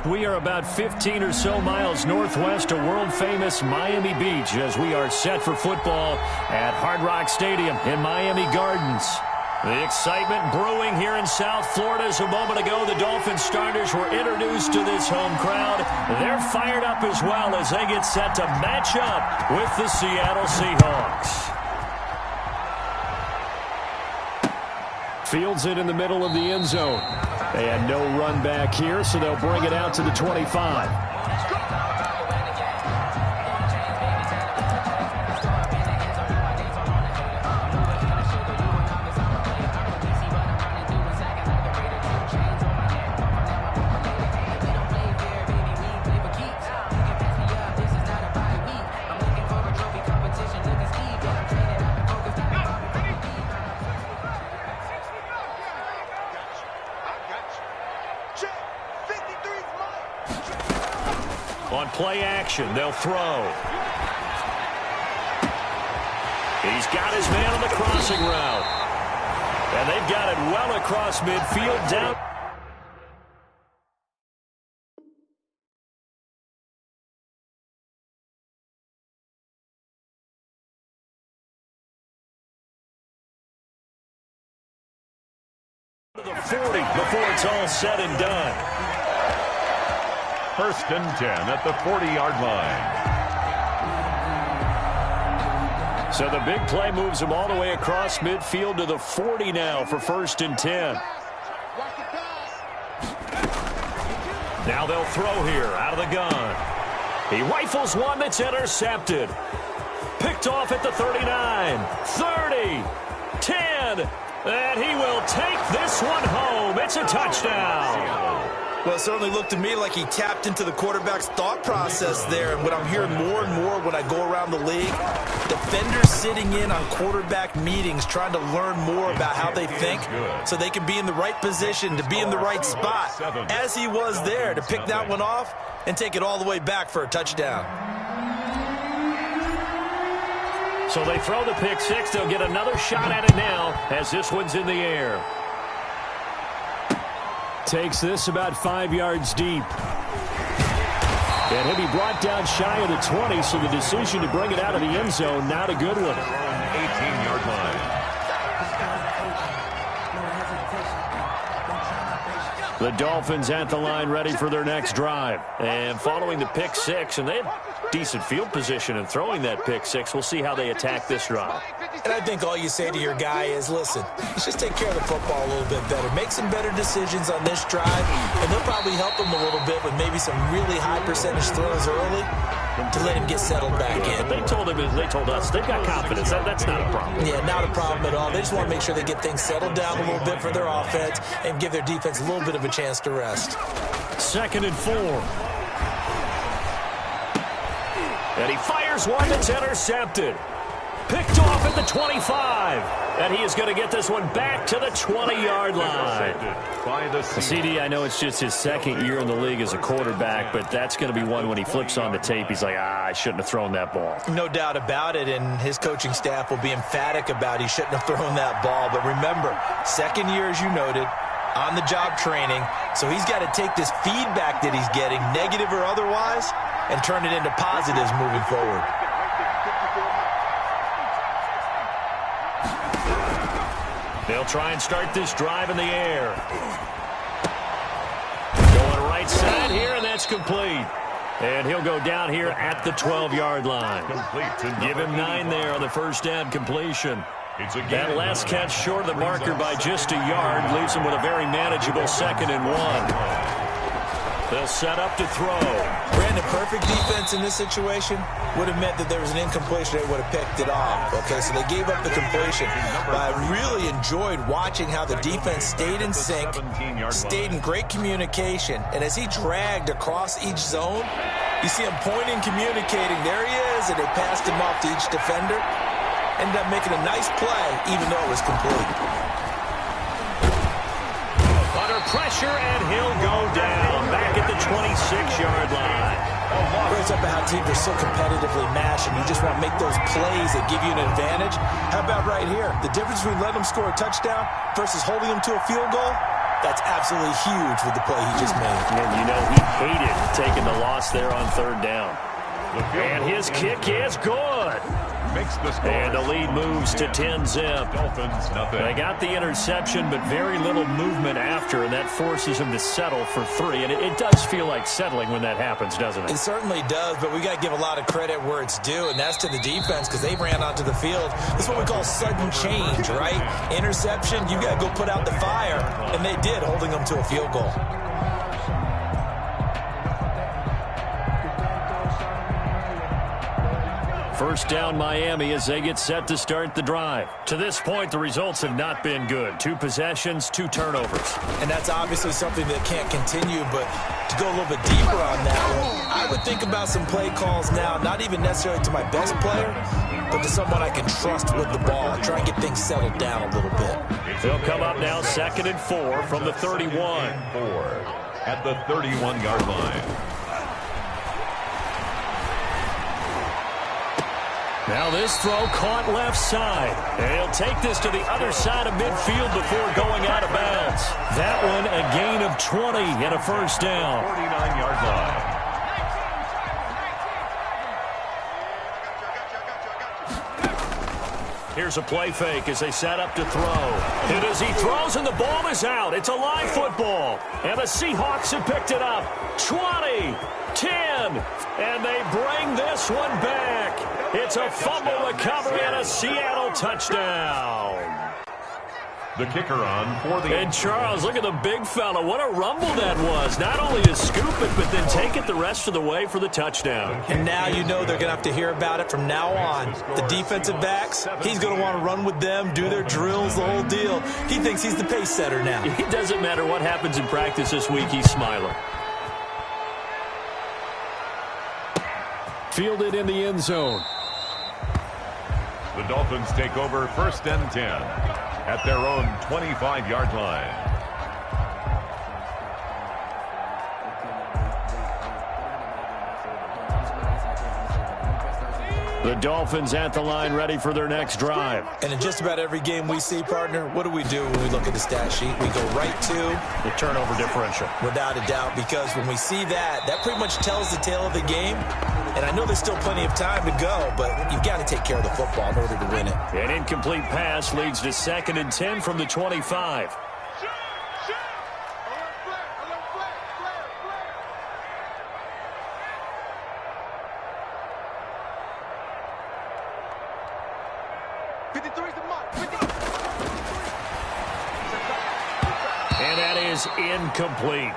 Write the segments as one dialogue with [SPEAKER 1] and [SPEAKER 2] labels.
[SPEAKER 1] We are about 15 or so miles northwest of world-famous Miami Beach as we are set for football at Hard Rock Stadium in Miami Gardens. The excitement brewing here in South Florida as a moment ago the Dolphins starters were introduced to this home crowd. They're fired up as well as they get set to match up with the Seattle Seahawks. Fields it in the middle of the end zone. And no run back here, so they'll bring it out to the 25. On play action, they'll throw. He's got his man on the crossing route. And they've got it well across midfield down. To the 40 before it's all said and done.
[SPEAKER 2] First and 10 at the 40-yard line.
[SPEAKER 1] So the big play moves him all the way across midfield to the 40 now for first and 10. Now they'll throw here out of the gun. He rifles one that's intercepted. Picked off at the 39, 30, 10, and he will take this one home. It's a touchdown.
[SPEAKER 3] Well, it certainly looked to me like he tapped into the quarterback's thought process there. And what I'm hearing more and more when I go around the league, defenders sitting in on quarterback meetings trying to learn more about how they think so they can be in the right position to be in the right spot, as he was there to pick that one off and take it all the way back for a touchdown.
[SPEAKER 1] So they throw the pick six. They'll get another shot at it now as this one's in the air. Takes this about 5 yards deep. And he'll be brought down shy of the 20, so the decision to bring it out of the end zone, not a good one.
[SPEAKER 2] 18-yard line.
[SPEAKER 1] The Dolphins at the line ready for their next drive. And following the pick six, and they have decent field position in throwing that pick six. We'll see how they attack this drive.
[SPEAKER 3] And I think all you say to your guy is, listen, let's just take care of the football a little bit better. Make some better decisions on this drive, and they'll probably help him a little bit with maybe some really high percentage throws early to let him get settled back in.
[SPEAKER 1] They told us, they've got confidence. That's not a problem.
[SPEAKER 3] Yeah, not a problem at all. They just want to make sure they get things settled down a little bit for their offense and give their defense a little bit of a chance to rest.
[SPEAKER 1] 2nd and 4. And he fires one that's intercepted. Picked off at the 25. And he is going to get this one back to the 20-yard line. CD, I know it's just his second year in the league as a quarterback, but that's going to be one when he flips on the tape. He's like, I shouldn't have thrown that ball.
[SPEAKER 3] No doubt about it, and his coaching staff will be emphatic about he shouldn't have thrown that ball. But remember, second year, as you noted, on-the-job training, so he's got to take this feedback that he's getting, negative or otherwise, and turn it into positives moving forward.
[SPEAKER 1] They'll try and start this drive in the air. Going right side here, and that's complete. And he'll go down here at the 12-yard line. Give him 9 there on the first down completion. That last catch short of the marker by just a yard leaves him with a very manageable 2nd and 1. They'll set up to throw.
[SPEAKER 3] Brandon, perfect defense in this situation would have meant that there was an incompletion. They would have picked it off. Okay, so they gave up the completion. But I really enjoyed watching how the defense stayed in sync, stayed in great communication. And as he dragged across each zone, you see him pointing, communicating. There he is, and they passed him off to each defender. Ended up making a nice play, even though it was complete.
[SPEAKER 1] Under pressure, and he'll go down back at the 26-yard line.
[SPEAKER 3] Brings up how teams are so competitively matched, and you just want to make those plays that give you an advantage. How about right here? The difference between letting them score a touchdown versus holding them to a field goal, That's absolutely huge with the play he just made.
[SPEAKER 1] And you know he hated taking the loss there on third down. And his kick is good.
[SPEAKER 2] Makes the score.
[SPEAKER 1] And the lead moves to 10-zip.
[SPEAKER 2] Dolphins, nothing.
[SPEAKER 1] They got the interception, but very little movement after, and that forces him to settle for 3. And it does feel like settling when that happens, doesn't it?
[SPEAKER 3] It certainly does, but we got to give a lot of credit where it's due, and that's to the defense because they ran onto the field. This is what we call sudden change, right? Interception, you got to go put out the fire, and they did, holding them to a field goal.
[SPEAKER 1] First down Miami as they get set to start the drive. To this point, the results have not been good. 2 possessions, 2 turnovers.
[SPEAKER 3] And that's obviously something that can't continue, but to go a little bit deeper on that one, I would think about some play calls now, not even necessarily to my best player, but to someone I can trust with the ball. Try and get things settled down a little bit.
[SPEAKER 1] They'll come up now 2nd and 4 from the 31.
[SPEAKER 2] 4 at the 31-yard line.
[SPEAKER 1] Now this throw caught left side. And he'll take this to the other side of midfield before going out of bounds. That one a gain of 20 and a first down.
[SPEAKER 2] 49-yard line.
[SPEAKER 1] Here's a play fake as they set up to throw. And as he throws and the ball is out, it's a live football. And the Seahawks have picked it up. 20, 10, and they bring this one back. It's a fumble recovery and a Seattle touchdown.
[SPEAKER 2] The kicker on for the...
[SPEAKER 1] And Charles, look at the big fella. What a rumble that was. Not only to scoop it, but then take it the rest of the way for the touchdown.
[SPEAKER 3] And now you know they're going to have to hear about it from now on. The defensive backs, he's going to want to run with them, do their drills, the whole deal. He thinks he's the pace setter now.
[SPEAKER 1] It doesn't matter what happens in practice this week, he's smiling. Fielded in the end zone.
[SPEAKER 2] The Dolphins take over 1st and 10 at their own 25-yard line.
[SPEAKER 1] The Dolphins at the line ready for their next drive.
[SPEAKER 3] And in just about every game we see, partner, what do we do when we look at the stat sheet? We go right to
[SPEAKER 1] the turnover differential.
[SPEAKER 3] Without a doubt, because when we see that, that pretty much tells the tale of the game. And I know there's still plenty of time to go, but you've got to take care of the football in order to win it.
[SPEAKER 1] An incomplete pass leads to 2nd and 10 from the 25. And that is incomplete.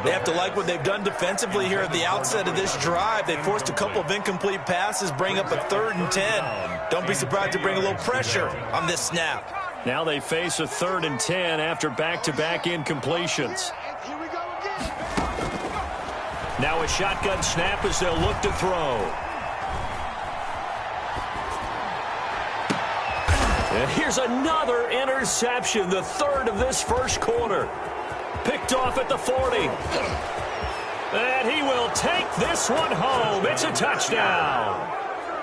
[SPEAKER 3] They have to like what they've done defensively here at the outset of this drive. They forced a couple of incomplete passes, bring up a 3rd and 10. Don't be surprised to bring a little pressure on this snap.
[SPEAKER 1] Now they face a 3rd and 10 after back-to-back incompletions. Now a shotgun snap as they'll look to throw. And here's another interception, the 3rd of this first quarter. Picked off at the 40. And he will take this one home. It's a touchdown.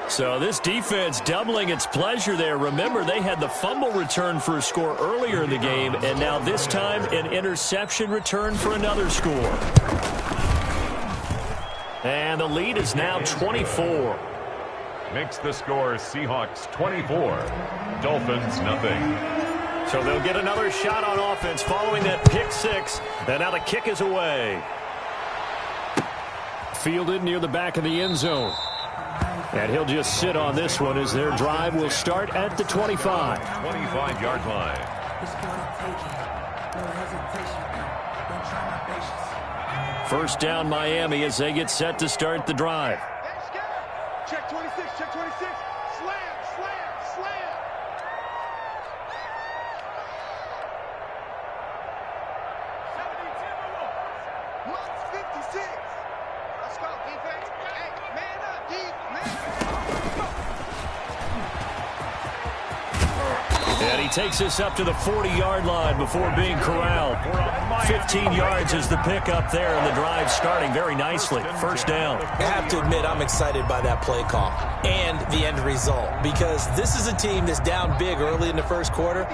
[SPEAKER 1] So this defense doubling its pleasure there. Remember, they had the fumble return for a score earlier in the game, and now this time an interception return for another score. And the lead is now 24.
[SPEAKER 2] Makes the score Seahawks 24, Dolphins nothing.
[SPEAKER 1] So they'll get another shot on offense following that pick 6. And now the kick is away. Fielded near the back of the end zone. And he'll just sit on this one as their drive will start at the 25.
[SPEAKER 2] 25-yard line.
[SPEAKER 1] First down Miami as they get set to start the drive.
[SPEAKER 4] Check 26, check 26. Slam, slam, slam. What's 56? Let's go, defense. Hey, man up,
[SPEAKER 1] And he takes this up to the 40-yard line before being corralled. 15 yards is the pickup there, and the drive starting very nicely. First down.
[SPEAKER 3] I have to admit, I'm excited by that play call and the end result, because this is a team that's down big early in the first quarter.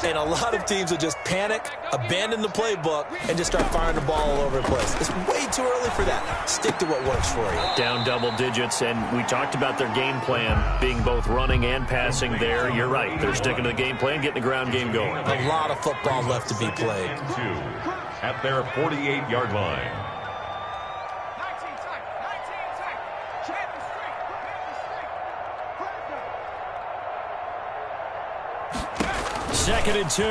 [SPEAKER 3] And a lot of teams will just panic, abandon the playbook, and just start firing the ball all over the place. It's way too early for that. Stick to what works for you.
[SPEAKER 1] Down double digits, and we talked about their game plan being both running and passing there. You're right. They're sticking to the game plan, getting the ground game going.
[SPEAKER 3] A lot of football left to be played.
[SPEAKER 2] At their 48-yard line.
[SPEAKER 4] 19 tight. Champion
[SPEAKER 1] Second and 2.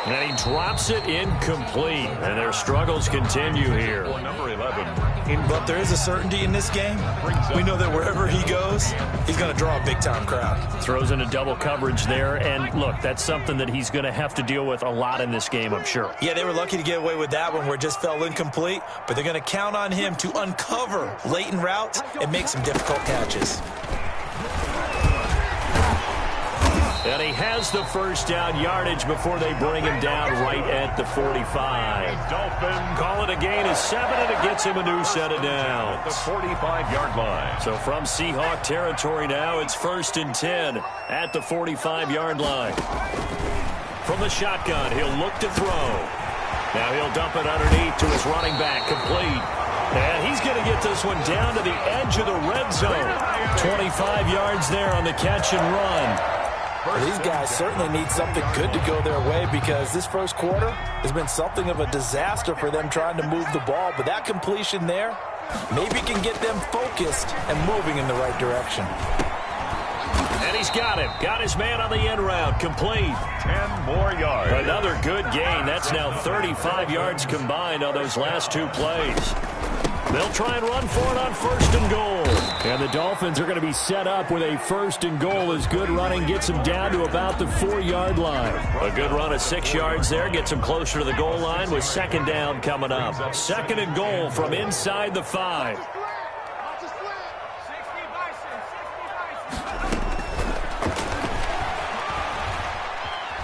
[SPEAKER 1] And he drops it incomplete. And their struggles continue here.
[SPEAKER 2] Number 11.
[SPEAKER 3] But there is a certainty in this game. We know that wherever he goes, he's going to draw a big-time crowd.
[SPEAKER 1] Throws into double coverage there. And, look, that's something that he's going to have to deal with a lot in this game, I'm sure.
[SPEAKER 3] Yeah, they were lucky to get away with that one where it just fell incomplete. But they're going to count on him to uncover latent routes and make some difficult catches.
[SPEAKER 1] And he has the first down yardage before they bring him down right at the 45.
[SPEAKER 2] Dolphins
[SPEAKER 1] Call it a gain of 7, and it gets him a new set of downs.
[SPEAKER 2] the 45-yard line.
[SPEAKER 1] So from Seahawk territory now, it's 1st and 10 at the 45-yard line. From the shotgun, he'll look to throw. Now he'll dump it underneath to his running back, complete. And he's going to get this one down to the edge of the red zone. 25 yards there on the catch and run.
[SPEAKER 3] Well, these guys certainly need something good to go their way because this first quarter has been something of a disaster for them trying to move the ball. But that completion there maybe can get them focused and moving in the right direction.
[SPEAKER 1] And he's got him. Got his man on the end route. Complete.
[SPEAKER 2] 10 more yards.
[SPEAKER 1] Another good gain. That's now 35 yards combined on those last 2 plays. They'll try and run for it on 1st and goal. And the Dolphins are going to be set up with a 1st and goal as good running gets them down to about the 4-yard line. A good run of 6 yards there gets them closer to the goal line with 2nd down coming up. 2nd and goal from inside the 5.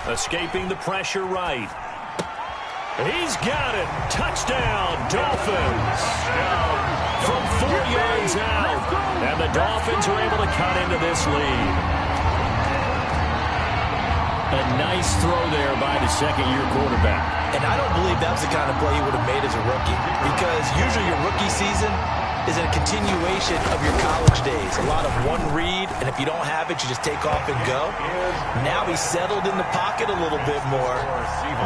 [SPEAKER 1] Escaping the pressure right. He's got it. Touchdown, Dolphins. From 4 yards out. And the Dolphins are able to cut into this lead. A nice throw there by the second-year quarterback.
[SPEAKER 3] And I don't believe that was the kind of play he would have made as a rookie because usually your rookie season is a continuation of your college days. A lot of one read, and if you don't have it, you just take off and go. Now he's settled in the pocket a little bit more,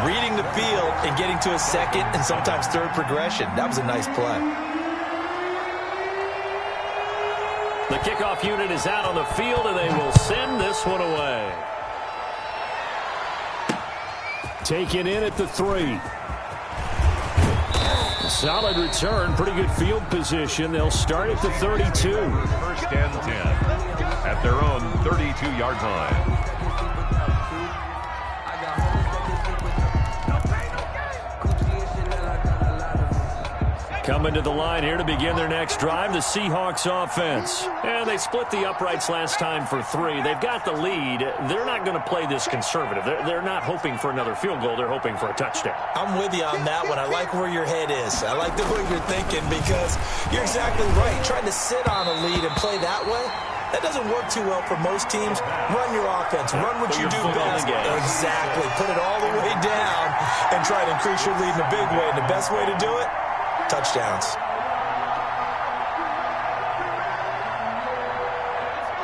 [SPEAKER 3] reading the field and getting to a second and sometimes third progression. That was a nice play.
[SPEAKER 1] The kickoff unit is out on the field, and they will send this one away. Taken in at the 3. Solid return, pretty good field position. They'll start at the 32.
[SPEAKER 2] 1st and 10 at their own 32-yard line.
[SPEAKER 1] Coming to the line here to begin their next drive, the Seahawks offense. And they split the uprights last time for 3. They've got the lead. They're not going to play this conservative. They're not hoping for another field goal. They're hoping for a touchdown.
[SPEAKER 3] I'm with you on that one. I like where your head is. I like the way you're thinking because you're exactly right. Trying to sit on a lead and play that way, that doesn't work too well for most teams. Run your offense. Run what you do best. Exactly. Put it all the way down and try to increase your lead in a big way. And the best way to do it, touchdowns.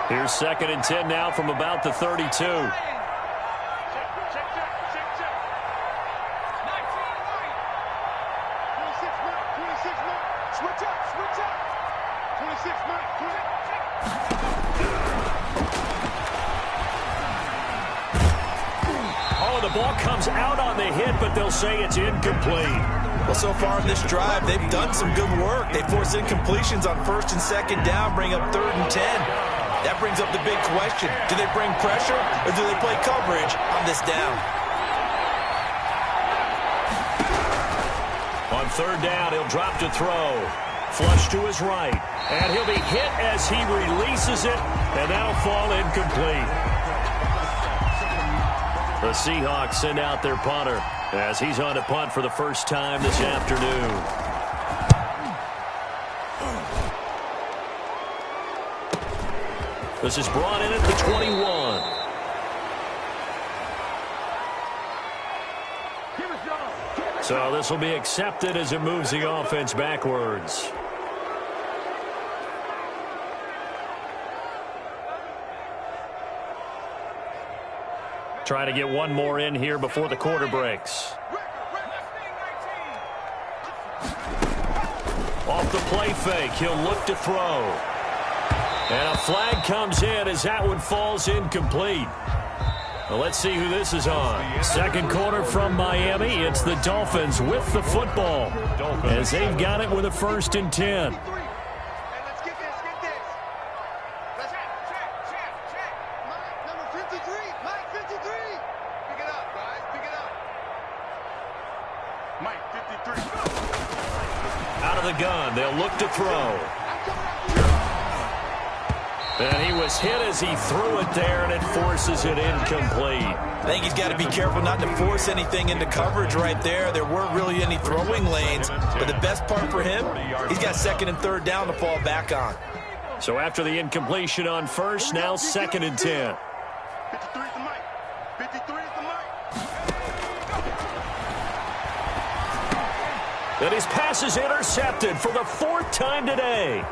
[SPEAKER 1] Here's 2nd and 10 now from about the 32. Oh, the ball comes out on the hit, but they'll say it's incomplete.
[SPEAKER 3] Well, so far in this drive, they've done some good work. They force incompletions on 1st and 2nd down, bring up 3rd and 10. That brings up the big question. Do they bring pressure or do they play coverage on this down?
[SPEAKER 1] On 3rd down, he'll drop to throw. Flush to his right. And he'll be hit as he releases it, and that'll fall incomplete. The Seahawks send out their punter as he's on to punt for the first time this afternoon. This is brought in at the 21. So this will be accepted as it moves the offense backwards. Trying to get one more in here before the quarter breaks. Off the play fake, he'll look to throw. And a flag comes in as that one falls incomplete. Well, let's see who this is on. Second quarter from Miami. It's the Dolphins with the football as they've got it with a 1st and 10.
[SPEAKER 4] Let's get this. Let's check. Mike, number 53. Mike, 53. Pick it up, guys. Pick it up. Mike, 53.
[SPEAKER 1] Out of the gun. They'll look to throw. And he was hit as he threw it there, and it forces it incomplete.
[SPEAKER 3] I think he's got to be careful not to force anything into coverage right there. There weren't really any throwing lanes, but the best part for him, he's got 2nd and 3rd down to fall back on.
[SPEAKER 1] So after the incompletion on 1st, now 2nd and 10.
[SPEAKER 4] 53 is the mic. 53 is the mic.
[SPEAKER 1] And his pass is intercepted for the 4th time today.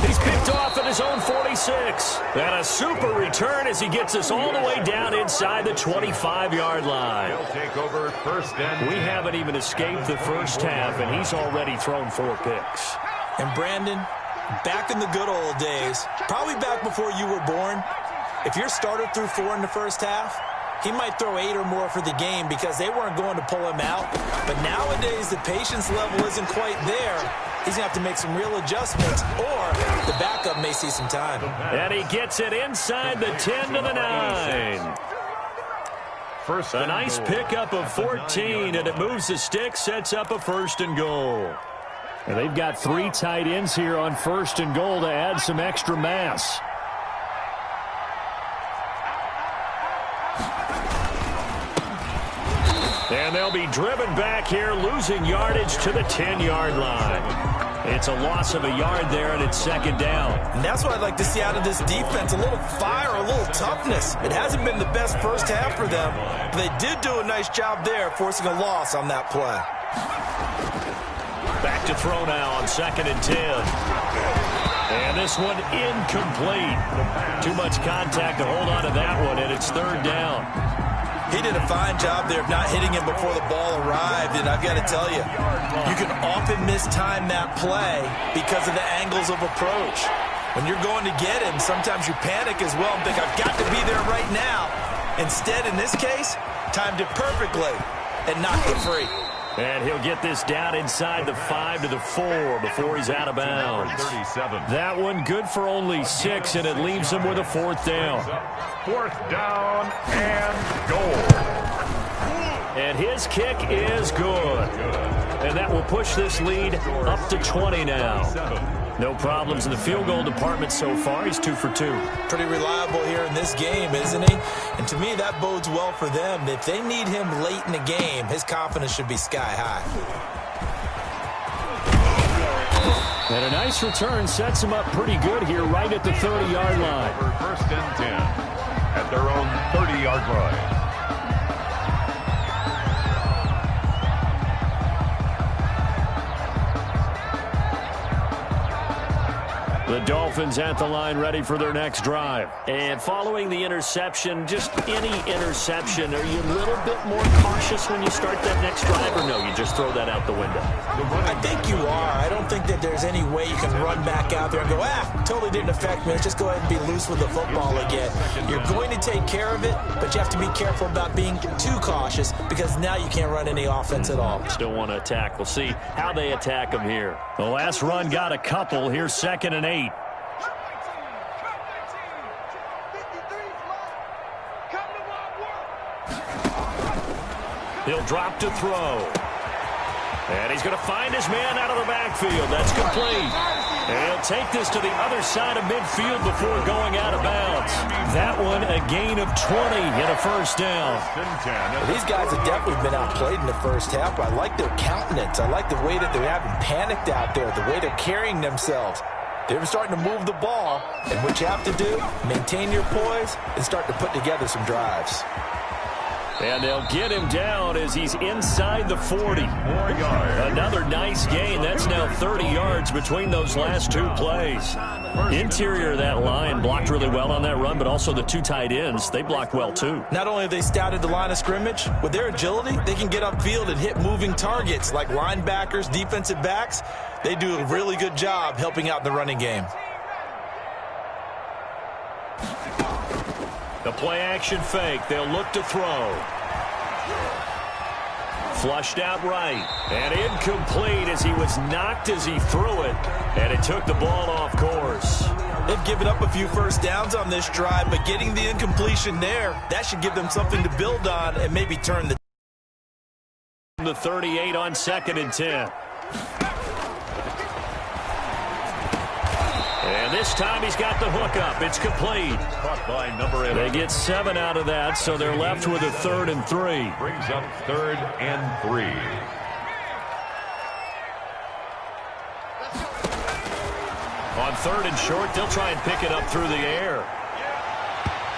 [SPEAKER 1] He's picked off at his own 46. And a super return as he gets us all the way down inside the 25-yard line.
[SPEAKER 2] He'll take over 1st and 10.
[SPEAKER 1] We haven't even escaped the first half, and he's already thrown 4 picks.
[SPEAKER 3] And Brandon, back in the good old days, probably back before you were born, if your starter threw 4 in the first half, he might throw 8 or more for the game because they weren't going to pull him out. But nowadays, the patience level isn't quite there. He's going to have to make some real adjustments, or the backup may see some time.
[SPEAKER 1] And he gets it inside the 10 to the 9. A nice pickup of 14, and it moves the stick, sets up a 1st and goal. And they've got 3 tight ends here on 1st and goal to add some extra mass. And they'll be driven back here, losing yardage to the 10-yard line. It's a loss of a yard there, and it's 2nd down.
[SPEAKER 3] And that's what I'd like to see out of this defense, a little fire, a little toughness. It hasn't been the best first half for them, but they did do a nice job there, forcing a loss on that play.
[SPEAKER 1] Back to throw now on 2nd and 10. And this one incomplete. Too much contact to hold on to that one, and it's 3rd down.
[SPEAKER 3] He did a fine job there of not hitting him before the ball arrived, and I've got to tell you, you can often mistime that play because of the angles of approach. When you're going to get him, sometimes you panic as well and think, I've got to be there right now. Instead, in this case, timed it perfectly and knocked it free.
[SPEAKER 1] And he'll get this down inside the 5 to the 4 before he's out of bounds. That one good for only 6, and it leaves him with a 4th down.
[SPEAKER 2] 4th down and goal.
[SPEAKER 1] And his kick is good. And that will push this lead up to 20 now. No problems in the field goal department so far. He's 2 for 2.
[SPEAKER 3] Pretty reliable here in this game, isn't he? And to me, that bodes well for them. If they need him late in the game, his confidence should be sky high.
[SPEAKER 1] And a nice return sets him up pretty good here right at the 30-yard line.
[SPEAKER 2] For 1st and 10 at their own 30-yard line.
[SPEAKER 1] The Dolphins at the line ready for their next drive. And following the interception, just any interception, are you a little bit more cautious when you start that next drive, or no, you just throw that out the window?
[SPEAKER 3] I think you are. I don't think that there's any way you can run back out there and go, totally didn't affect me. Let's just go ahead and be loose with the football again. You're going to take care of it, but you have to be careful about being too cautious because now you can't run any offense at all.
[SPEAKER 1] Still want to attack. We'll see how they attack them here. The last run got a couple. Here's 2nd and 8. He'll drop to throw. And he's going to find his man out of the backfield. That's complete. And he'll take this to the other side of midfield before going out of bounds. That one a gain of 20 and a 1st down.
[SPEAKER 3] Well, these guys have definitely been outplayed in the first half, but I like their countenance. I like the way that they haven't panicked out there, the way they're carrying themselves. They're starting to move the ball, and what you have to do, maintain your poise and start to put together some drives.
[SPEAKER 1] And they'll get him down as he's inside the 40. 4 yards. Another nice gain. That's now 30 yards between those last two plays. Interior of that line blocked really well on that run, but also the two tight ends, they blocked well too.
[SPEAKER 3] Not only have they scouted the line of scrimmage, with their agility, they can get upfield and hit moving targets like linebackers, defensive backs. They do a really good job helping out the running game.
[SPEAKER 1] The play-action fake. They'll look to throw. Flushed out right. And incomplete as he was knocked as he threw it. And it took the ball off course.
[SPEAKER 3] They've given up a few first downs on this drive, but getting the incompletion there, that should give them something to build on and maybe turn
[SPEAKER 1] the 38 on 2nd and 10. And this time he's got the hook up. It's complete.
[SPEAKER 2] Caught by number 8.
[SPEAKER 1] They get 7 out of that, so they're left with a 3rd and 3.
[SPEAKER 2] Brings up 3rd and 3.
[SPEAKER 1] On 3rd and short, they'll try and pick it up through the air.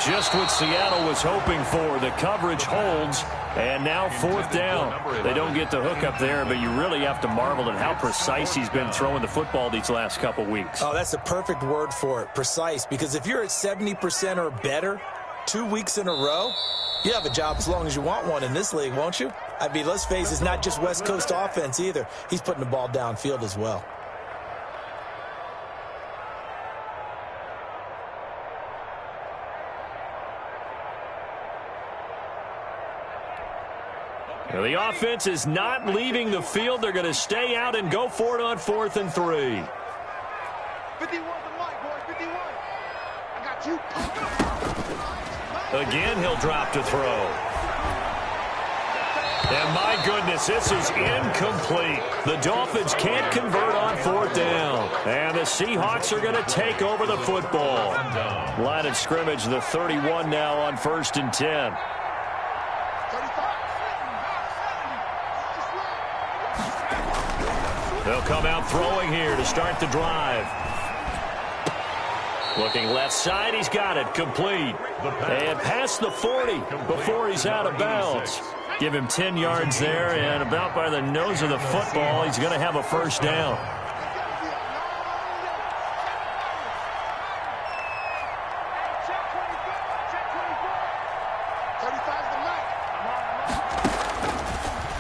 [SPEAKER 1] Just what Seattle was hoping for. The coverage holds, and now 4th down. They don't get the hook up there, but you really have to marvel at how precise he's been throwing the football these last couple weeks.
[SPEAKER 3] Oh, that's the perfect word for it, precise, because if you're at 70% or better 2 weeks in a row, you have a job as long as you want one in this league, won't you? I mean, let's face it, it's not just West Coast offense either. He's putting the ball downfield as well.
[SPEAKER 1] Now, the offense is not leaving the field. They're going to stay out and go for it on 4th and 3.
[SPEAKER 4] 51 the mic, boy, 51. I got you.
[SPEAKER 1] Again, he'll drop to throw. And my goodness, this is incomplete. The Dolphins can't convert on 4th down. And the Seahawks are going to take over the football. Line of scrimmage, the 31 now on 1st and 10. They'll come out throwing here to start the drive. Looking left side, he's got it, complete. And past the 40 before he's out of bounds. Give him 10 yards there, and about by the nose of the football, he's going to have a 1st down.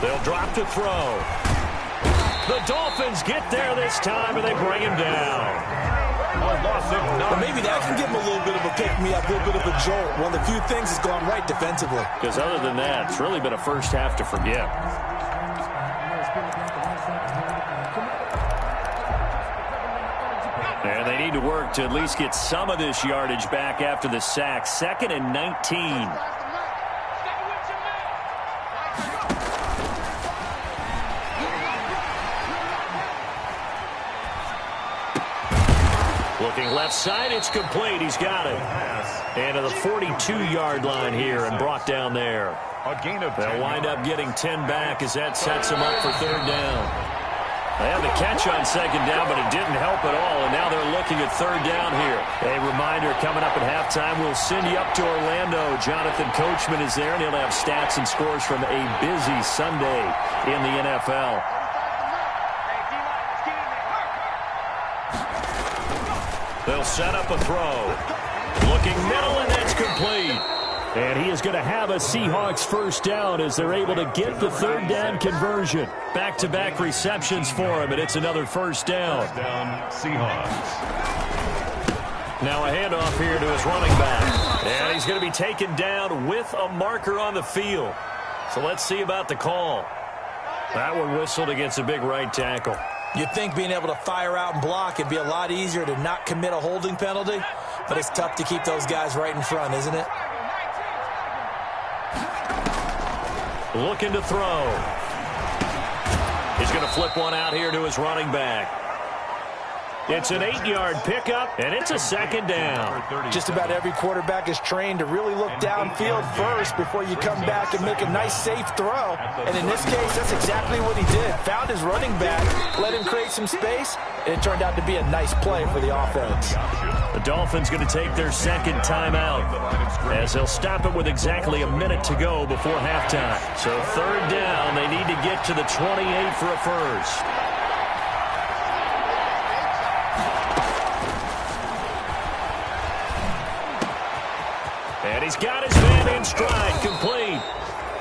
[SPEAKER 1] They'll drop to throw. The Dolphins get there this time, and they bring him down.
[SPEAKER 3] Well, maybe that can give him a little bit of a pick-me-up, a little bit of a jolt. One of the few things has gone right defensively.
[SPEAKER 1] Because other than that, it's really been a first half to forget. And they need to work to at least get some of this yardage back after the sack. 2nd and 19. Looking left side, it's complete. He's got it. And to the 42-yard line here and brought down there. They'll wind up getting 10 back as that sets them up for 3rd down. They had the catch on 2nd down, but it didn't help at all, and now they're looking at 3rd down here. A reminder, coming up at halftime, we'll send you up to Orlando. Jonathan Coachman is there, and he'll have stats and scores from a busy Sunday in the NFL. They'll set up a throw. Looking middle, and that's complete. And he is going to have a Seahawks 1st down as they're able to get the 3rd down conversion. Back-to-back receptions for him, and it's another 1st down.
[SPEAKER 2] Seahawks.
[SPEAKER 1] Now a handoff here to his running back. And he's going to be taken down with a marker on the field. So let's see about the call. That one whistled against a big right tackle.
[SPEAKER 3] You'd think being able to fire out and block would be a lot easier to not commit a holding penalty, but it's tough to keep those guys right in front, isn't it?
[SPEAKER 1] Looking to throw. He's going to flip one out here to his running back. It's an 8-yard pickup, and it's a 2nd down.
[SPEAKER 3] Just about every quarterback is trained to really look downfield first before you come back and make a nice, safe throw. And in this case, that's exactly what he did. Found his running back, let him create some space, and it turned out to be a nice play for the offense.
[SPEAKER 1] The Dolphins going to take their second timeout as they'll stop it with exactly a minute to go before halftime. So third down, they need to get to the 28 for a first. And he's got his man in stride, complete.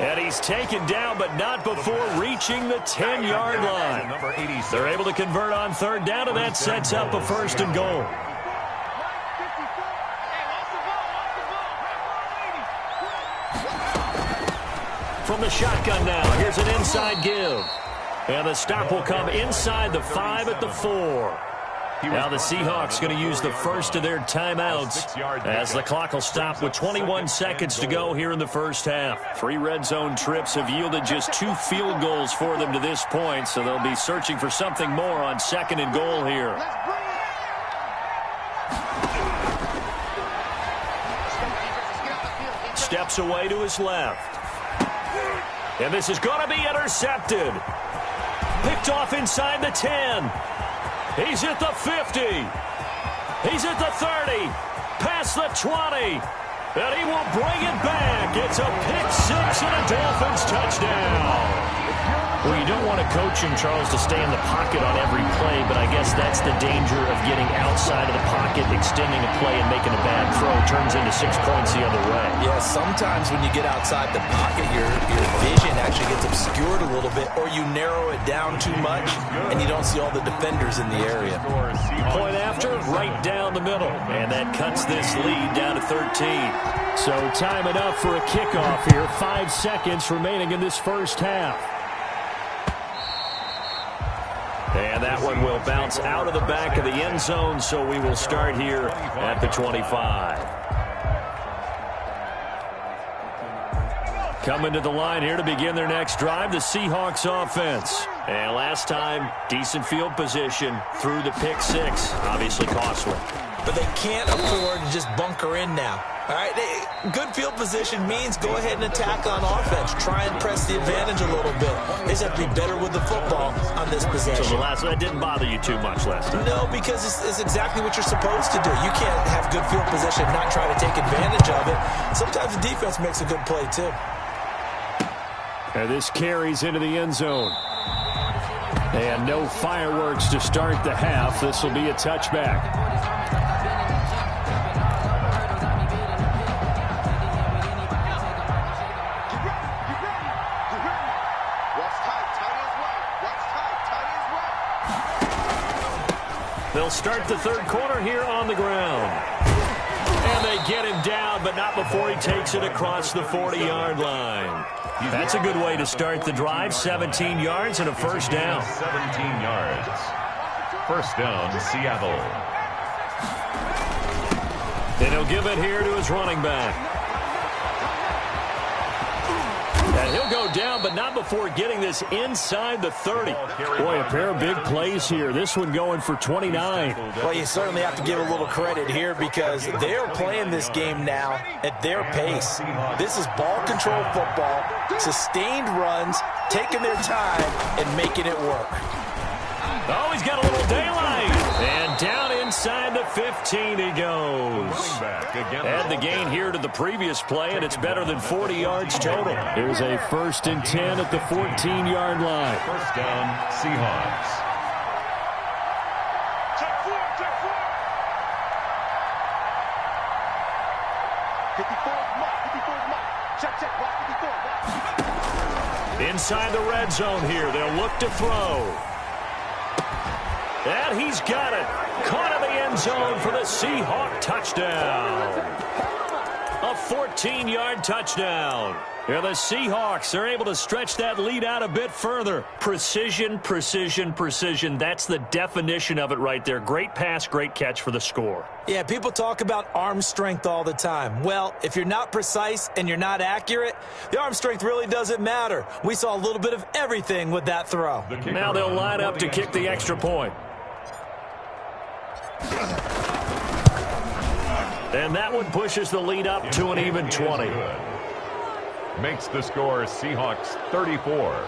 [SPEAKER 1] And he's taken down, but not before reaching the 10-yard line. They're able to convert on third down, and that sets up a first and goal. From the shotgun now, here's an inside give. And the stop will come inside the 5 at the 4. Now the Seahawks going to use the first of their timeouts as the clock will stop with 21 seconds to go here in the first half. 3 red zone trips have yielded just 2 field goals for them to this point, so they'll be searching for something more on second and goal here. Steps away to his left. And this is going to be intercepted. Picked off inside the 10. He's at the 50. He's at the 30. Past the 20. And he will bring it back. It's a pick-6 and a Dolphins touchdown. Well, you don't want to coach him, Charles, to stay in the pocket on every play, but I guess that's the danger of getting outside of the pocket, extending a play, and making a bad throw. Turns into 6 points the other way.
[SPEAKER 3] Yeah, sometimes when you get outside the pocket, your vision actually gets obscured a little bit, or you narrow it down too much, and you don't see all the defenders in the area.
[SPEAKER 1] Point after, right down the middle, and that cuts this lead down to 13. So time it up for a kickoff here. 5 seconds remaining in this first half. And that one will bounce out of the back of the end zone, so we will start here at the 25. Coming to the line here to begin their next drive, the Seahawks offense. And last time, decent field position through the pick-6, obviously costly.
[SPEAKER 3] But they can't afford to just bunker in now. All right, good field position means go ahead and attack on offense. Try and press the advantage a little bit. They just have to be better with the football on this possession.
[SPEAKER 1] So the last one, that didn't bother you too much last time?
[SPEAKER 3] No, because it's exactly what you're supposed to do. You can't have good field position and not try to take advantage of it. Sometimes the defense makes a good play, too.
[SPEAKER 1] And this carries into the end zone. And no fireworks to start the half. This will be a touchback. They'll start the third quarter here on the ground. And they get him down, but not before he takes it across the 40-yard line. That's a good way to start the drive. 17 yards and a first down.
[SPEAKER 2] 17 yards. First down, Seattle.
[SPEAKER 1] And he'll give it here to his running back. And he'll go down, but not before getting this inside the 30. Boy, a pair of big plays here. This one going for 29.
[SPEAKER 3] Well, you certainly have to give a little credit here because they're playing this game now at their pace. This is ball control football, sustained runs, taking their time, and making it work.
[SPEAKER 1] Oh, he's got a little daylight. And down inside the 15 he goes. Add the gain here to the previous play, and it's better than 40 yards total. Here's a 1st and 10 at the 14-yard line.
[SPEAKER 2] First down, Seahawks.
[SPEAKER 4] Check 4. 54 mark. Check. Mark 54.
[SPEAKER 1] Inside the red zone here. They'll look to throw. And he's got it. Caught in the end zone for the Seahawk touchdown. A 14-yard touchdown. Yeah, the Seahawks are able to stretch that lead out a bit further. Precision, precision, precision. That's the definition of it right there. Great pass, great catch for the score.
[SPEAKER 3] Yeah, people talk about arm strength all the time. Well, if you're not precise and you're not accurate, the arm strength really doesn't matter. We saw a little bit of everything with that throw.
[SPEAKER 1] Now they'll line up to kick the extra point. And that one pushes the lead up to an even 20.
[SPEAKER 2] Makes the score Seahawks 34,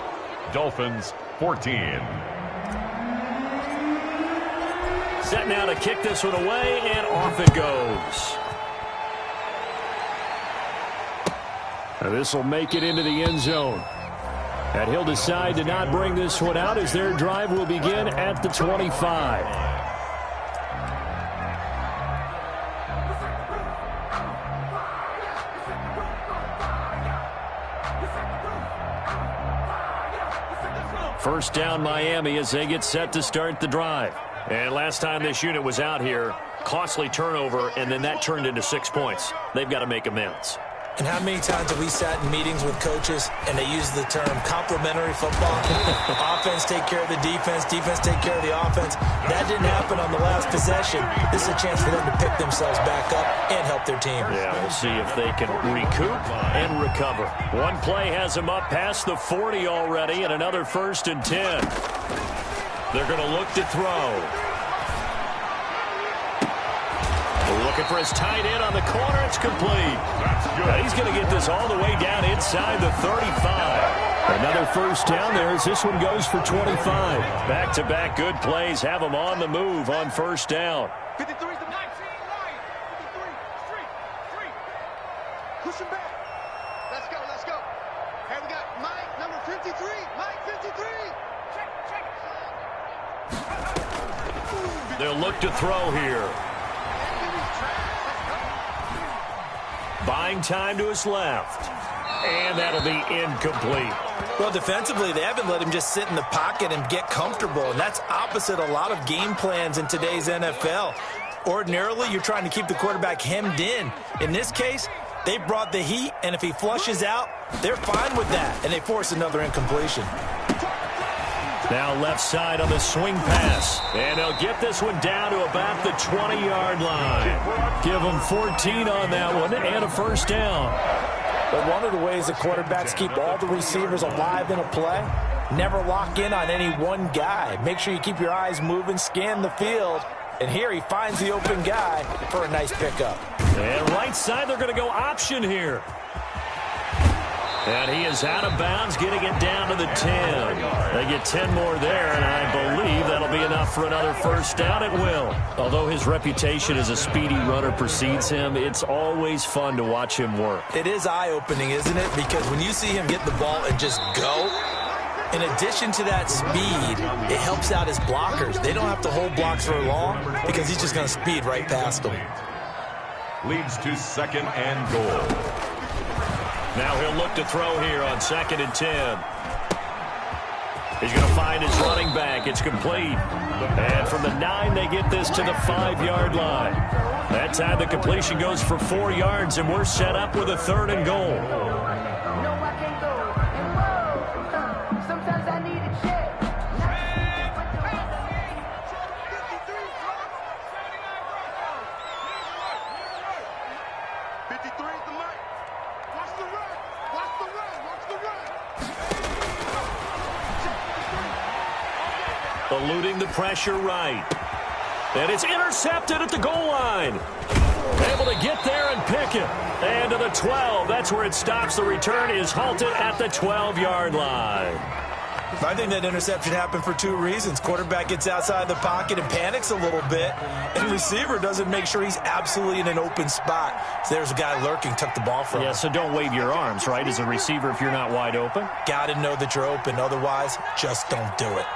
[SPEAKER 2] Dolphins 14.
[SPEAKER 1] set now to kick this one away, and off it goes. This will make it into the end zone. And he'll decide to not bring this one out as their drive will begin at the 25. First down, Miami, as they get set to start the drive. And last time this unit was out here, costly turnover, and then that turned into 6 points. They've got to make amends.
[SPEAKER 3] And how many times have we sat in meetings with coaches and they use the term complementary football? Offense take care of the defense, defense take care of the offense. That didn't happen on the last possession. This is a chance for them to pick themselves back up and help their team.
[SPEAKER 1] Yeah, we'll see if they can recoup and recover. One play has them up past the 40 already, and another 1st and 10. They're going to look to throw. Looking for his tight end on the corner. It's complete.
[SPEAKER 2] That's good.
[SPEAKER 1] Now he's going to get this all the way down inside the 35. Another first down there as this one goes for 25. Back-to-back good plays have him on the move on first down.
[SPEAKER 4] 53 is the 19 right. 53, 3. Push him back. Let's go, let's go. Hey, we got Mike, number 53. Mike, 53. Check.
[SPEAKER 1] They'll look to throw here. Buying time to his left. And that'll be incomplete.
[SPEAKER 3] Well, defensively, they haven't let him just sit in the pocket and get comfortable, and that's opposite a lot of game plans in today's NFL. Ordinarily, you're trying to keep the quarterback hemmed in. In this case, they brought the heat, and if he flushes out, they're fine with that, and they force another incompletion.
[SPEAKER 1] Now left side on the swing pass. And they'll get this one down to about the 20-yard line. Give them 14 on that one and a first down.
[SPEAKER 3] But one of the ways the quarterbacks keep all the receivers alive in a play, never lock in on any one guy. Make sure you keep your eyes moving, scan the field. And here he finds the open guy for a nice pickup.
[SPEAKER 1] And right side, they're going to go option here. And he is out of bounds, getting it down to the 10. They get 10 more there, and I believe that'll be enough for another first down. It will. Although his reputation as a speedy runner precedes him, it's always fun to watch him work.
[SPEAKER 3] It is eye-opening, isn't it? Because when you see him get the ball and just go, in addition to that speed, it helps out his blockers. They don't have to hold blocks for long because he's just going to speed right past them.
[SPEAKER 2] Leads to 2nd and goal.
[SPEAKER 1] Now he'll look to throw here on 2nd and 10. He's going to find his running back. It's complete. And from the 9, they get this to the 5-yard line. That time the completion goes for 4 yards, and we're set up with a 3rd and goal. Eluding the pressure right. And it's intercepted at the goal line. Able to get there and pick it. And to the 12. That's where it stops. The return is halted at the 12-yard line.
[SPEAKER 3] I think that interception happened for 2 reasons. Quarterback gets outside the pocket and panics a little bit. And receiver doesn't make sure he's absolutely in an open spot. So there's a guy lurking, took the ball from him.
[SPEAKER 1] Yeah, so don't wave your arms, right, as a receiver if you're not wide open.
[SPEAKER 3] Got to know that you're open. Otherwise, just don't do it.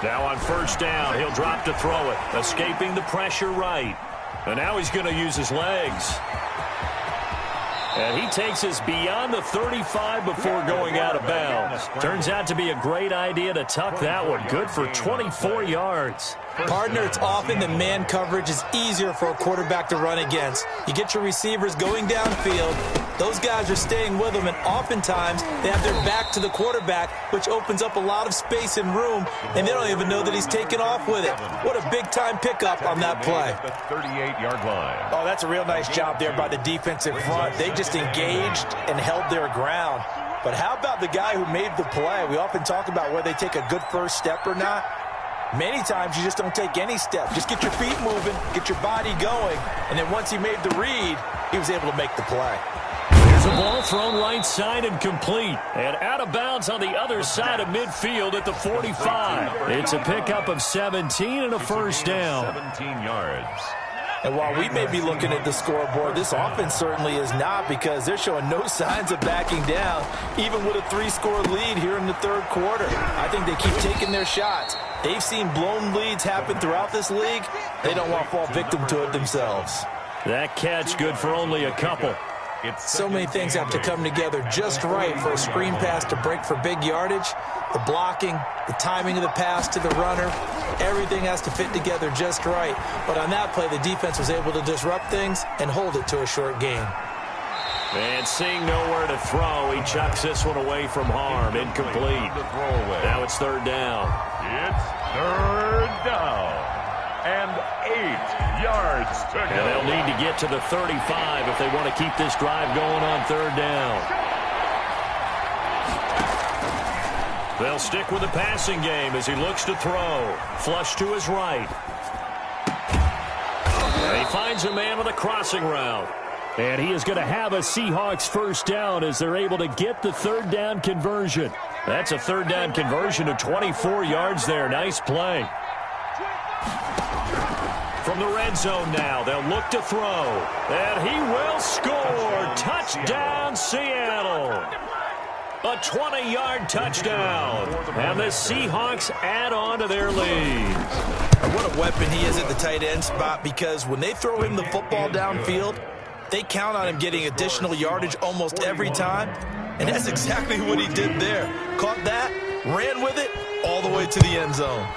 [SPEAKER 1] Now on first down, he'll drop to throw it, escaping the pressure right. And now he's going to use his legs. And he takes us beyond the 35 before going out of bounds. Turns out to be a great idea to tuck that one. Good for 24 yards.
[SPEAKER 3] Partner, it's often the man coverage is easier for a quarterback to run against. You get your receivers going downfield. Those guys are staying with them, and oftentimes they have their back to the quarterback, which opens up a lot of space and room, and they don't even know that he's taken off with it. What a big-time pickup on that play.
[SPEAKER 2] The 38-yard line.
[SPEAKER 3] Oh, that's a real nice job there by the defensive front. They just engaged and held their ground. But how about the guy who made the play? We often talk about whether they take a good first step or not. Many times you just don't take any step. Just get your feet moving, get your body going, and then once he made the read, he was able to make the play.
[SPEAKER 1] Here's the ball thrown right side and complete. And out of bounds on the other side of midfield at the 45. It's a pickup of 17 and a first down.
[SPEAKER 2] 17 yards.
[SPEAKER 3] And while we may be looking at the scoreboard, this offense certainly is not, because they're showing no signs of backing down, even with a 3-score lead here in the third quarter. I think they keep taking their shots. They've seen blown leads happen throughout this league. They don't want to fall victim to it themselves.
[SPEAKER 1] That catch good for only a couple.
[SPEAKER 3] So many things have to come together just right for a screen pass to break for big yardage. The blocking, the timing of the pass to the runner, everything has to fit together just right. But on that play, the defense was able to disrupt things and hold it to a short gain.
[SPEAKER 1] And seeing nowhere to throw, he chucks this one away from harm. Incomplete. Now it's third down.
[SPEAKER 2] It's third down. And 8 yards to go.
[SPEAKER 1] And they'll need to get to the 35 if they want to keep this drive going on third down. They'll stick with the passing game as he looks to throw. Flush to his right. And he finds a man on the crossing route. And he is going to have a Seahawks first down as they're able to get the third down conversion. That's a third down conversion of 24 yards there. Nice play. From the red zone now, they'll look to throw. And he will score. Touchdown, Seattle. A 20-yard touchdown. And the Seahawks add on to their lead.
[SPEAKER 3] What a weapon he is at the tight end spot, because when they throw him the football downfield, they count on him getting additional yardage almost every time. And that's exactly what he did there. Caught that, ran with it, all the way to the end zone.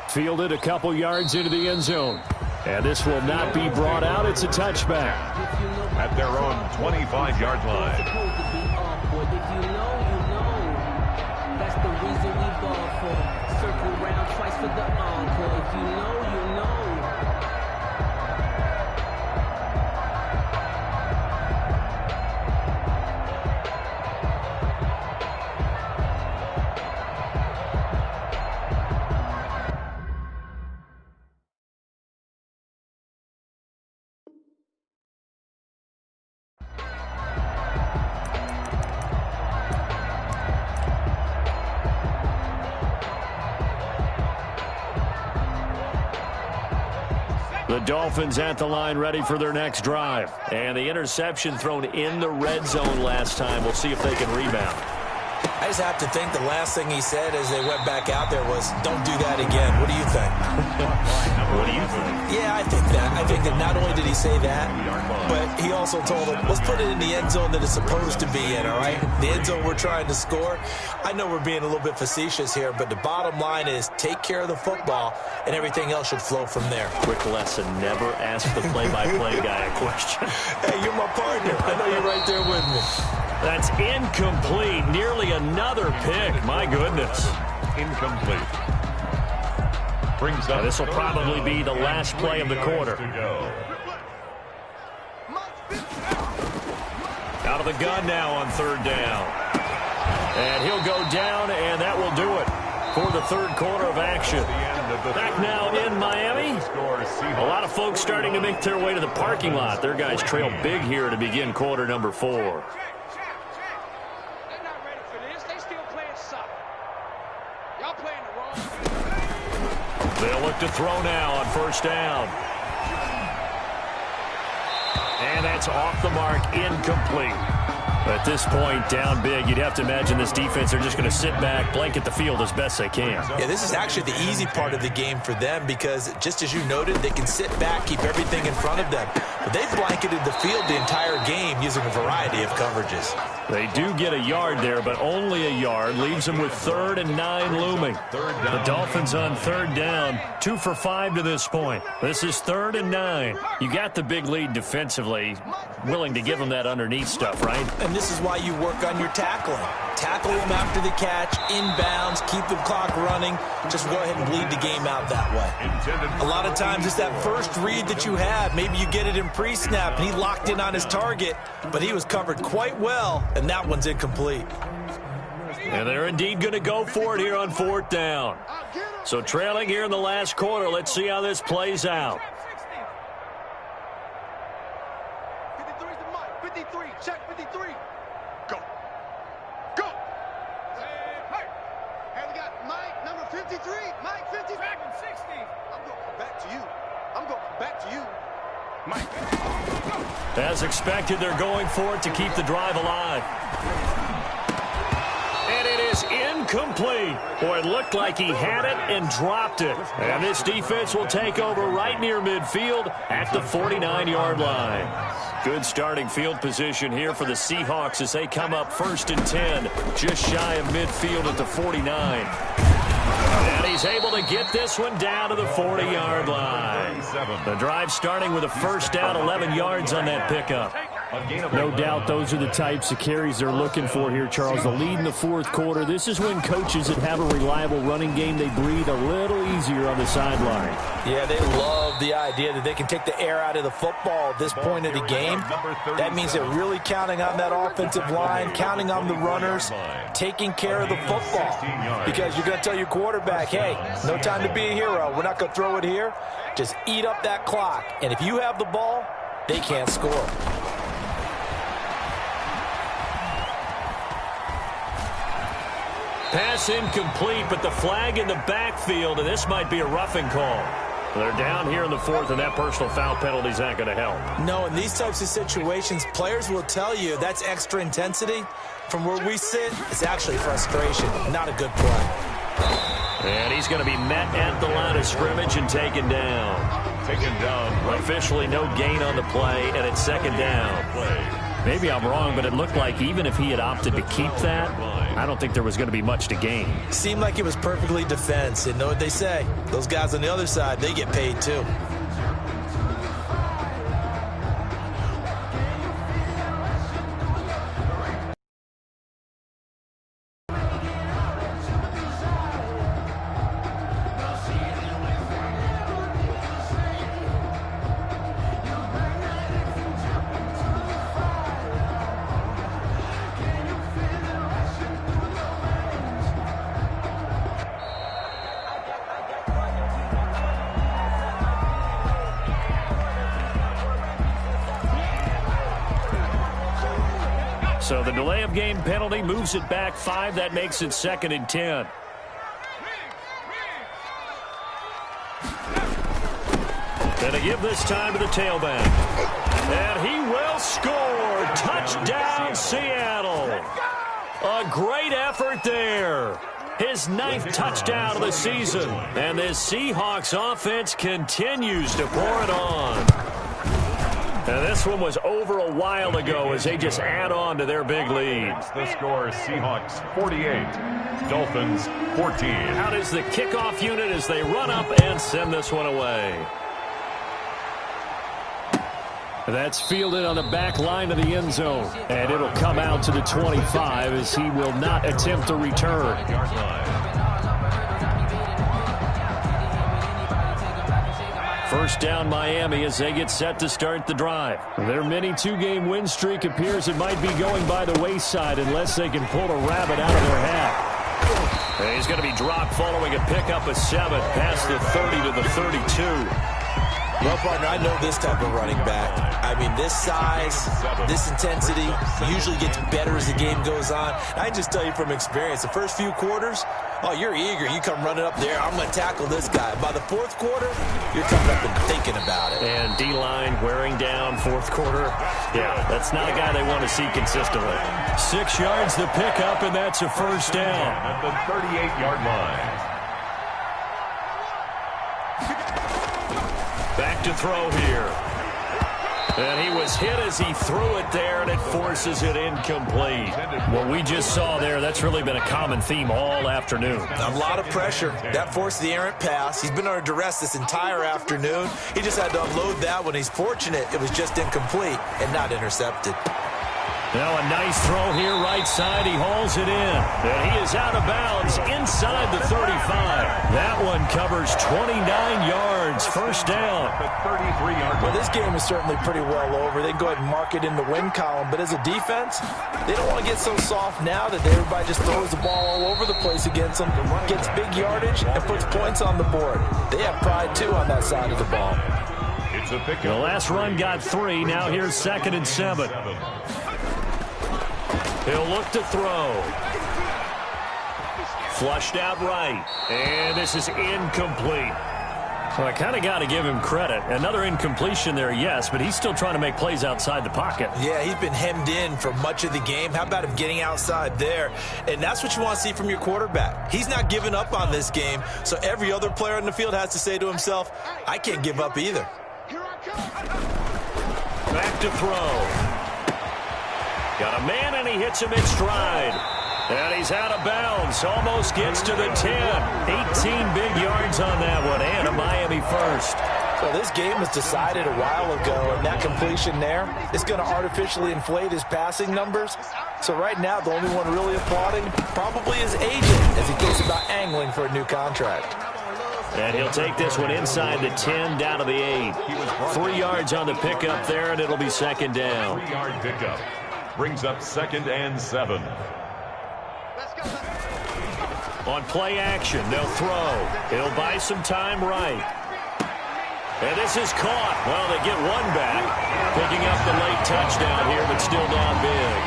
[SPEAKER 1] Fielded a couple yards into the end zone. And this will not be brought out. It's a touchback.
[SPEAKER 2] At their own 25-yard line.
[SPEAKER 5] If you know, you know. That's the reason we ball for. Circle round twice for the encore. If you know, you know.
[SPEAKER 1] The Dolphins at the line ready for their next drive. And the interception thrown in the red zone last time. We'll see if they can rebound.
[SPEAKER 3] I just have to think the last thing he said as they went back out there was, don't do that again. What do you think?
[SPEAKER 1] What do you think?
[SPEAKER 3] Yeah, I think that. I think that not only did he say that, but he also told them, let's put it in the end zone that it's supposed to be in, all right? The end zone we're trying to score. I know we're being a little bit facetious here, but the bottom line is take care of the football, and everything else should flow from there.
[SPEAKER 1] Quick lesson, never ask the play-by-play guy a question.
[SPEAKER 3] Hey, you're my partner. I know you're right there with me.
[SPEAKER 1] That's incomplete. Nearly another pick. My goodness.
[SPEAKER 2] Incomplete. Brings up.
[SPEAKER 1] This will probably be the last play of the quarter. Out of the gun now on third down. And he'll go down, and that will do it for the third quarter of action. Back now in Miami. A lot of folks starting to make their way to the parking lot. Their guys trail big here to begin quarter number 4. They'll look to throw now on first down. And that's off the mark, incomplete. At this point, down big, you'd have to imagine this defense are just going to sit back, blanket the field as best they can.
[SPEAKER 3] Yeah, this is actually the easy part of the game for them, because just as you noted, they can sit back, keep everything in front of them. But they've blanketed the field the entire game using a variety of coverages.
[SPEAKER 1] They do get a yard there, but only a yard. Leaves them with 3rd and 9 looming. The Dolphins on third down, 2 for 5 to this point. This is 3rd and 9. You got the big lead defensively, willing to give them that underneath stuff, right?
[SPEAKER 3] And this is why you work on your tackling. Tackle them after the catch, inbounds, keep the clock running. Just go ahead and bleed the game out that way. A lot of times it's that first read that you have. Maybe you get it in pre-snap, and he locked in on his target, but he was covered quite well, and that one's incomplete.
[SPEAKER 1] And they're indeed going to go for it here on 4th down. So trailing here in the last quarter, let's see how this plays out.
[SPEAKER 4] Check 53. Go. Go. Hey. Hey, we got Mike, number 53. Mike, 50. Back in 60. I'm going to come back to you. I'm going to come back to you. Mike.
[SPEAKER 1] As expected, they're going for it to keep the drive alive. And it is incomplete. Boy, it looked like he had it and dropped it. And this defense will take over right near midfield at the 49-yard line. Good starting field position here for the Seahawks as they come up 1st and 10, just shy of midfield at the 49. And he's able to get this one down to the 40-yard line. The drive starting with a first down, 11 yards on that pickup.
[SPEAKER 6] No doubt those are the types of carries they're looking for here, Charles. The lead in the fourth quarter. This is when coaches that have a reliable running game, they breathe a little easier on the sideline.
[SPEAKER 3] Yeah, they love the idea that they can take the air out of the football at this point of the game. That means they're really counting on that offensive line, counting on the runners, taking care of the football. Because you're going to tell your quarterback, hey, no time to be a hero. We're not going to throw it here. Just eat up that clock. And if you have the ball, they can't score.
[SPEAKER 1] Pass incomplete, but the flag in the backfield, and this might be a roughing call. They're down here in the fourth, and that personal foul penalty is not going to help.
[SPEAKER 3] No, in these types of situations, players will tell you that's extra intensity. From where we sit, it's actually frustration, not a good play.
[SPEAKER 1] And he's going to be met at the line of scrimmage and taken down. Officially no gain on the play, and it's 2nd down.
[SPEAKER 6] Maybe I'm wrong, but it looked like even if he had opted to keep that, I don't think there was going to be much to gain.
[SPEAKER 3] Seemed like it was perfectly defense. And know what they say? Those guys on the other side, they get paid too.
[SPEAKER 1] So the delay of game penalty moves it back 5. That makes it 2nd and 10. And to give this time to the tailback. And he will score. Touchdown, Seattle. A great effort there. His 9th touchdown of the season. And this Seahawks offense continues to pour it on. And this one was over a while ago as they just add on to their big lead.
[SPEAKER 2] The score, Seahawks 48, Dolphins 14.
[SPEAKER 1] How does the kickoff unit as they run up and send this one away?
[SPEAKER 6] That's fielded on the back line of the end zone. And it'll come out to the 25 as he will not attempt to return.
[SPEAKER 1] First down Miami as they get set to start the drive.
[SPEAKER 6] Their mini 2-game win streak appears it might be going by the wayside unless they can pull a rabbit out of their hat.
[SPEAKER 1] And he's going to be dropped following a pickup of 7 past the 30 to the 32.
[SPEAKER 3] Well, partner, I know this type of running back. I mean, this size, this intensity usually gets better as the game goes on. I just tell you from experience, the first few quarters, oh, you're eager. You come running up there, I'm going to tackle this guy. By the fourth quarter, you're coming up and thinking about it.
[SPEAKER 1] And D-line wearing down fourth quarter. Yeah, that's not a guy they want to see consistently. 6 yards the pickup, and that's a first down.
[SPEAKER 2] At the 38-yard line.
[SPEAKER 1] Back to throw here. And he was hit as he threw it there, and it forces it incomplete.
[SPEAKER 6] What we just saw there, that's really been a common theme all afternoon.
[SPEAKER 3] A lot of pressure. That forced the errant pass. He's been under duress this entire afternoon. He just had to unload that one. He's fortunate it was just incomplete and not intercepted.
[SPEAKER 1] Now a nice throw here right side. He hauls it in. And he is out of bounds inside the 35. That one covers 29 yards. First down.
[SPEAKER 3] Well, this game is certainly pretty well over. They can go ahead and mark it in the win column. But as a defense, they don't want to get so soft now that everybody just throws the ball all over the place against them, gets big yardage, and puts points on the board. They have pride, too, on that side of the ball.
[SPEAKER 1] The last run got 3. Now here's 2nd and 7. He'll look to throw. Flushed out right. And this is incomplete. Well, I kind of got to give him credit. Another incompletion there, yes, but he's still trying to make plays outside the pocket.
[SPEAKER 3] Yeah, he's been hemmed in for much of the game. How about him getting outside there? And that's what you want to see from your quarterback. He's not giving up on this game, so every other player in the field has to say to himself, I can't give up either.
[SPEAKER 1] Back to throw. Got a man, and he hits him in stride. And he's out of bounds. Almost gets to the 10. 18 big yards on that one. And a Miami first.
[SPEAKER 3] So this game was decided a while ago, and that completion there is going to artificially inflate his passing numbers. So right now, the only one really applauding probably his agent as he thinks about angling for a new contract.
[SPEAKER 1] And he'll take this one inside the 10 down to the 8. 3 yards on the pickup there, and it'll be second down.
[SPEAKER 2] 3-yard pickup brings up 2nd and 7.
[SPEAKER 1] On play action, they'll throw. He'll buy some time right. And this is caught. Well, they get one back. Picking up the late touchdown here, but still not big.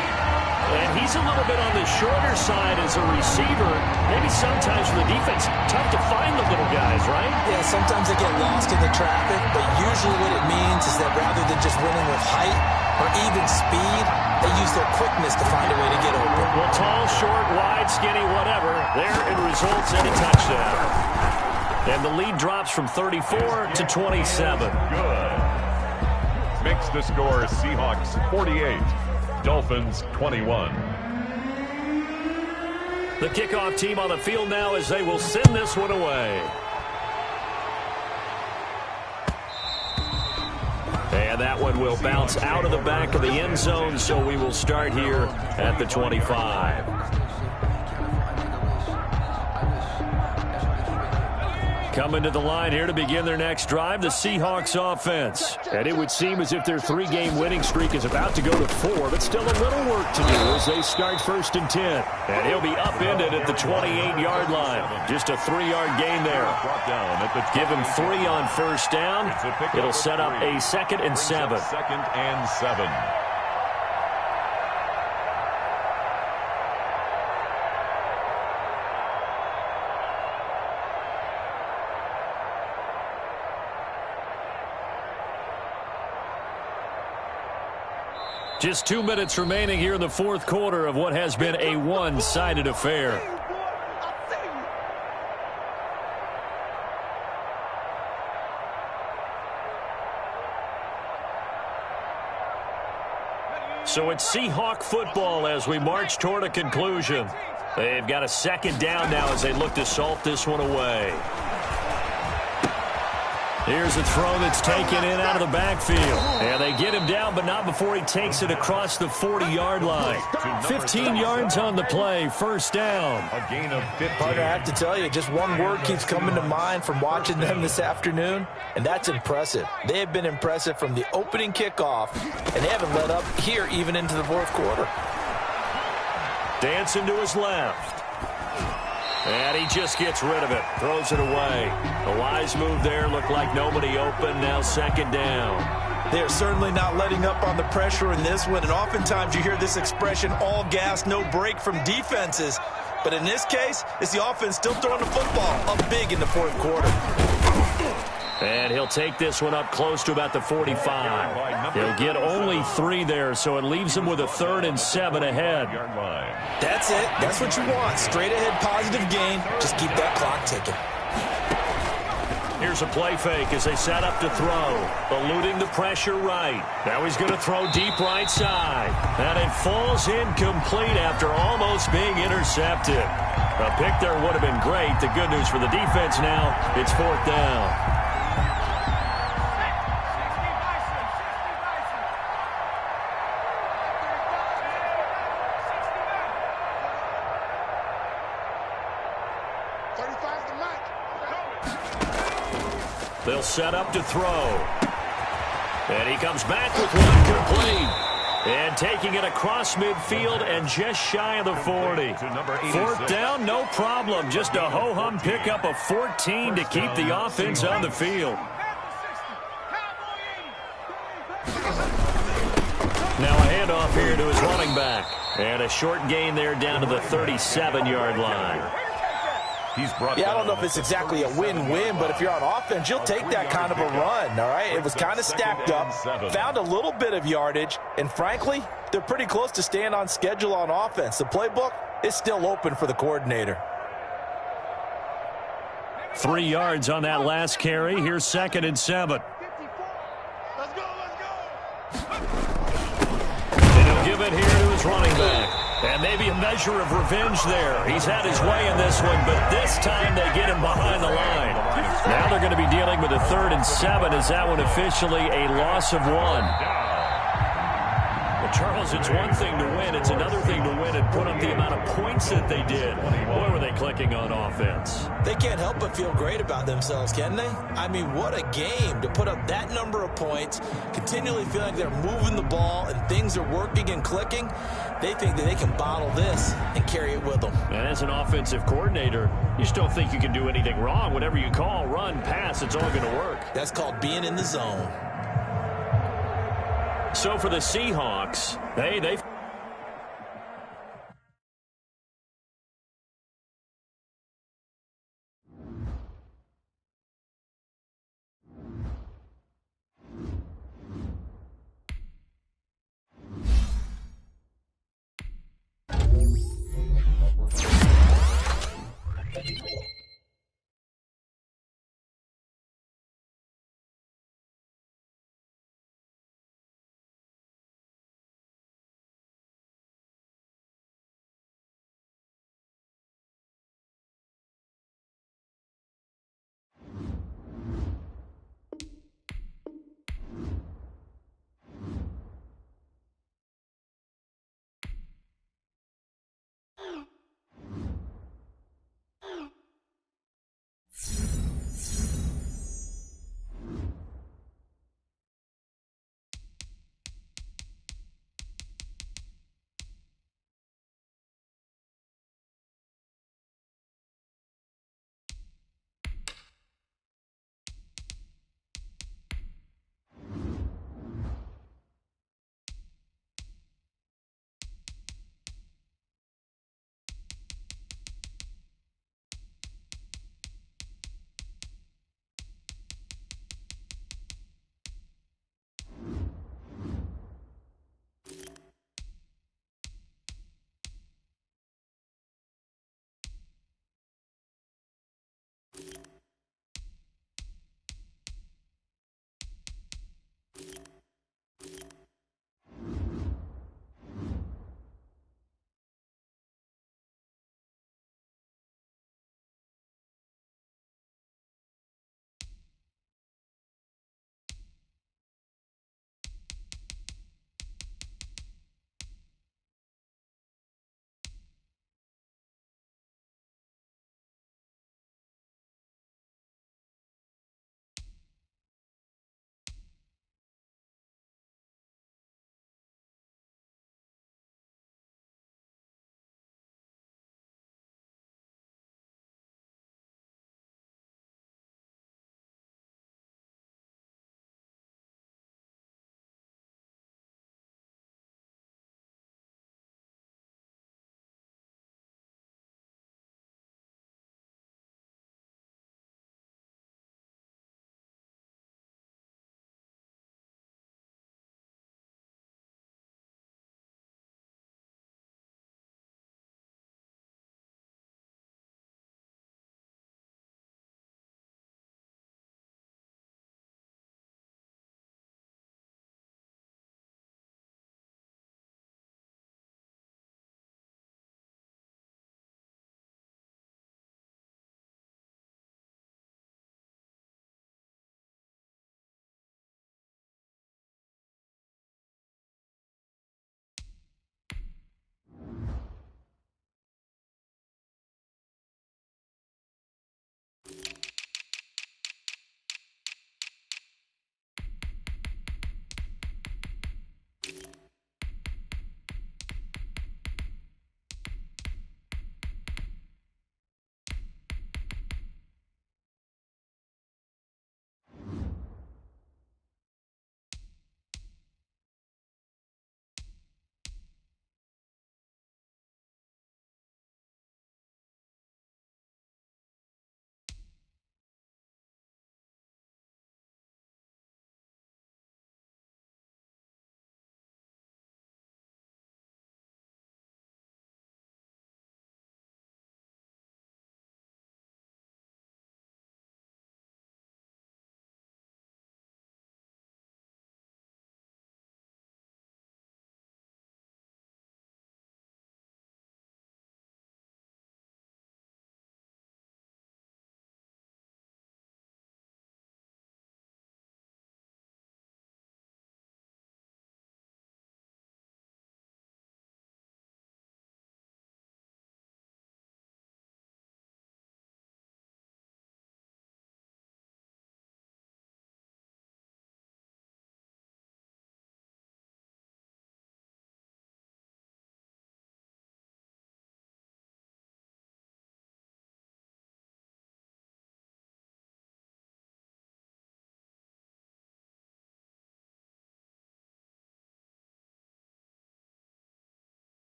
[SPEAKER 1] And he's a little bit on the shorter side as a receiver. Maybe sometimes for the defense, tough to find the little guys, right?
[SPEAKER 3] Yeah, sometimes they get lost in the traffic, but usually what it means is that rather than just winning with height or even speed, they use their quickness to find a way to get open.
[SPEAKER 1] Well, tall, short, wide, skinny, whatever. There it results in a touchdown. And the lead drops from 34 to 27.
[SPEAKER 2] Good. Makes the score Seahawks 48. Dolphins 21.
[SPEAKER 1] The kickoff team on the field now as they will send this one away. And that one will bounce out of the back of the end zone, so we will start here at the 25. Coming to the line here to begin their next drive, the Seahawks offense. And it would seem as if their 3-game winning streak is about to go to 4, but still a little work to do as they start 1st and 10. And he'll be upended at the 28-yard line. Just a 3-yard gain there. Give him 3 on first down. It'll set up a 2nd and 7.
[SPEAKER 2] 2nd and 7.
[SPEAKER 1] Just 2 minutes remaining here in the 4th quarter of what has been a one-sided affair. So it's Seahawk football as we march toward a conclusion. They've got a 2nd down now as they look to salt this one away. Here's a throw that's taken in out of the backfield. And they get him down, but not before he takes it across the 40-yard line. 15 yards on the play, 1st down.
[SPEAKER 2] A gain of 15.
[SPEAKER 3] Partner, I have to tell you, just one word keeps coming to mind from watching them this afternoon, and that's impressive. They have been impressive from the opening kickoff, and they haven't let up here even into the 4th quarter.
[SPEAKER 1] Dancing to his left. And he just gets rid of it. Throws it away. A wise move there. Looked like nobody open. Now 2nd down.
[SPEAKER 3] They're certainly not letting up on the pressure in this one. And oftentimes you hear this expression, all gas, no break from defenses. But in this case, it's the offense still throwing the football up big in the 4th quarter.
[SPEAKER 1] And he'll take this one up close to about the 45. He'll get only 3 there, so it leaves him with a 3rd and 7 ahead.
[SPEAKER 3] That's it. That's what you want. Straight ahead positive gain. Just keep that clock ticking.
[SPEAKER 1] Here's a play fake as they set up to throw. Eluding the pressure right. Now he's going to throw deep right side. And it falls incomplete after almost being intercepted. A pick there would have been great. The good news for the defense now, it's 4th down. They'll set up to throw. And he comes back with one complete. And taking it across midfield and just shy of the 40. 4th down, no problem. Just a ho-hum pickup of 14 to keep the offense on the field. Now a handoff here to his running back. And a short gain there down to the 37-yard line.
[SPEAKER 3] I don't know if it's exactly a win-win, but if you're on offense, you'll take that kind of a run, all right? It was kind of stacked up, found a little bit of yardage, and frankly, they're pretty close to staying on schedule on offense. The playbook is still open for the coordinator.
[SPEAKER 1] 3 yards on that last carry. Here's 2nd and 7.
[SPEAKER 4] Let's go, let's go.
[SPEAKER 1] And he'll give it here to his running back. And maybe a measure of revenge there. He's had his way in this one, but this time they get him behind the line. Now they're going to be dealing with a 3rd and 7. Is that one officially a loss of 1? Well, Charles, it's one thing to win. It's another thing to win and put up the amount of points that they did. Boy, were they clicking on offense.
[SPEAKER 3] They can't help but feel great about themselves, can they? I mean, what a game to put up that number of points, continually feeling like they're moving the ball and things are working and clicking. They think that they can bottle this and carry it with them.
[SPEAKER 1] And as an offensive coordinator, you just don't think you can do anything wrong. Whatever you call, run, pass, it's all going to work.
[SPEAKER 3] That's called being in the zone.
[SPEAKER 1] So for the Seahawks, they've